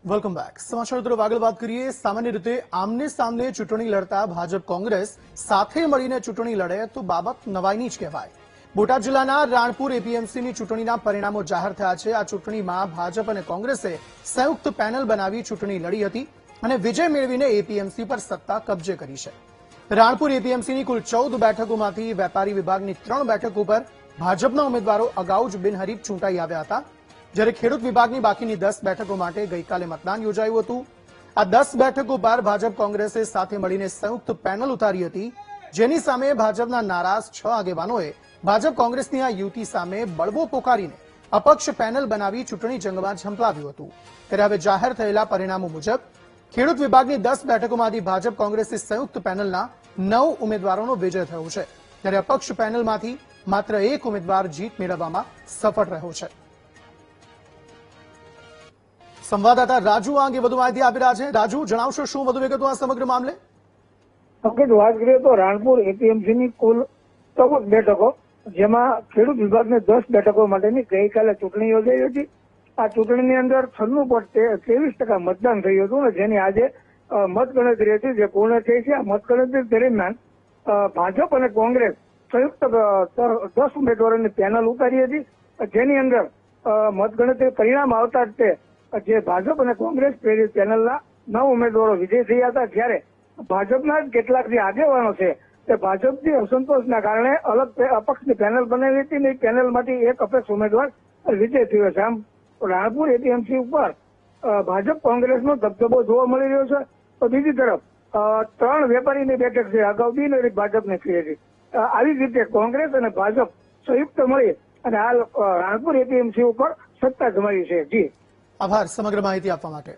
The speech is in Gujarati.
Welcome back. સમાચાર તરફ આગળ વાત કરીએ. સામાન્ય રીતે આમને સામને ચૂંટણી લડતા ભાજપ કોંગ્રેસ સાથે મળીને ચૂંટણી લડે તો બાબત નવાઈની જ કહેવાય. બોટાદ જિલ્લાના રાણપુર એપીએમસીની ચૂંટણીના પરિણામો જાહેર થયા છે. આ ચૂંટણીમાં ભાજપ અને કોંગ્રેસે સંયુક્ત પેનલ બનાવી ચૂંટણી લડી હતી અને વિજય મેળવીને એપીએમસી પર સત્તા કબજે કરી છે. રાણપુર એપીએમસીની કુલ 14 બેઠકોમાંથી વેપારી વિભાગની 3 બેઠકો પર ભાજપના ઉમેદવારો અગાઉ જ બિનહરીફ ચૂંટાઈ આવ્યા હતા, જ્યારે ખેડૂત વિભાગની બાકીની 10 બેઠકો માટે ગઈકાલે મતદાન યોજાયું હતું. આ 10 બેઠકો પર ભાજપ કોંગ્રેસે સાથે મળીને સંયુક્ત પેનલ ઉતારી હતી, જેની સામે ભાજપના નારાજ 6 આગેવાનોએ ભાજપ કોંગ્રેસની આ યુતિ સામે બળવો પોકારીને અપક્ષ પેનલ બનાવી ચૂંટણી જંગમાં ઝંપલાવ્યું હતું. ત્યારે હવે જાહેર થયેલા પરિણામો મુજબ ખેડૂત વિભાગની 10 બેઠકોમાંથી ભાજપ કોંગ્રેસની સંયુક્ત પેનલના 9 ઉમેદવારોનો વિજય થયો છે, ત્યારે અપક્ષ પેનલમાંથી માત્ર 1 ઉમેદવાર જીત મેળવવામાં સફળ રહ્યો છે. સંવાદદાતા રાજુ આ અંગે વધુ માહિતી આપી રહ્યા છે. રાજુ, જણાવશો શું વધુ વિગતો આ સમગ્ર મામલે? અંકિત, વાત કરીએ તો રાણપુર એપીએમસીની કુલ 14 બેઠકો, જેમાં ખેડૂત વિભાગની 10 બેઠકો માટેની ગઈકાલે ચૂંટણી યોજાઈ હતી. આ ચૂંટણીની અંદર 96.23% મતદાન થયું હતું અને જેની આજે મતગણતરી હતી, જે પૂર્ણ થઈ છે. આ મતગણતરી દરમિયાન ભાજપ અને કોંગ્રેસ સંયુક્ત 10 ઉમેદવારોની પેનલ ઉતારી હતી, જેની અંદર મતગણતરી પરિણામ આવતા જ તે જે ભાજપ અને કોંગ્રેસ પ્રેરિત પેનલના 9 ઉમેદવારો વિજય થયા હતા, જ્યારે ભાજપના કેટલાક જે આગેવાનો છે તે ભાજપની અસંતોષના કારણે અલગ અપક્ષની પેનલ બનાવી હતી અને પેનલમાંથી એક અપક્ષ ઉમેદવાર વિજય થયો છે. આમ રાણપુર એપીએમસી ઉપર ભાજપ કોંગ્રેસનો દબદબો જોવા મળી રહ્યો છે. તો બીજી તરફ 3 વેપારીની બેઠક છે, અગાઉ બિનહરીફ ભાજપને થઈ હતી. આવી જ રીતે કોંગ્રેસ અને ભાજપ સંયુક્ત મળી અને હાલ રાણપુર એપીએમસી ઉપર સત્તા જમાવી છે. જી આભાર સમગ્ર માહિતી આપવા માટે.